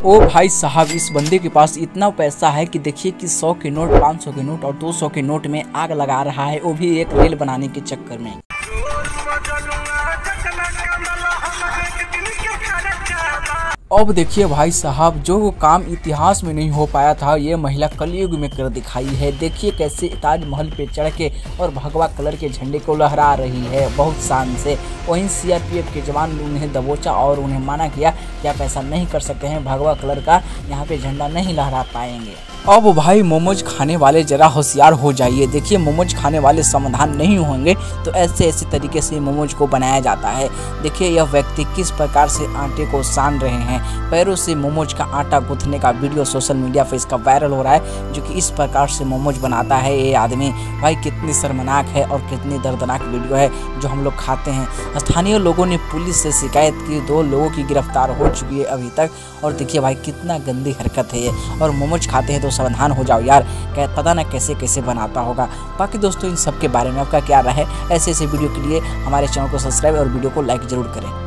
ओ भाई साहब, इस बंदे के पास इतना पैसा है कि देखिए कि 100 के नोट, 500 के नोट और 200 के नोट में आग लगा रहा है, वो भी एक रील बनाने के चक्कर में। अब देखिए भाई साहब, जो काम इतिहास में नहीं हो पाया था, ये महिला कलयुग में कर दिखाई है। देखिए कैसे ताजमहल पे चढ़ के और भगवा कलर के झंडे को लहरा रही है बहुत शान से। वहीं सीआरपीएफ के जवान ने उन्हें दबोचा और उन्हें मना किया कि आप ऐसा नहीं कर सकते हैं, भगवा कलर का यहाँ पे झंडा नहीं लहरा पाएंगे। अब भाई मोमोज खाने वाले जरा होशियार हो जाइए। देखिए मोमोज खाने वाले समाधान नहीं होंगे तो ऐसे तरीके से मोमोज को बनाया जाता है। देखिए यह व्यक्ति किस प्रकार से आटे को सान रहे हैं। पैरों से मोमोज का आटा गूंथने का वीडियो सोशल मीडिया पे इसका वायरल हो रहा है, जो कि इस प्रकार से मोमोज बनाता है ये आदमी। भाई कितनी शर्मनाक है और कितनी दर्दनाक वीडियो है जो हम लोग खाते हैं। स्थानीय लोगों ने पुलिस से शिकायत की, 2 लोगों की गिरफ्तार हो चुकी है अभी तक। और देखिए भाई कितना गंदी हरकत है ये। और मोमोज खाते हैं तो सावधान हो जाओ यार, पता ना कैसे बनाता होगा। बाकी दोस्तों इन सब के बारे में आपका क्या राय है? ऐसे वीडियो के लिए हमारे चैनल को सब्सक्राइब और वीडियो को लाइक जरूर करें।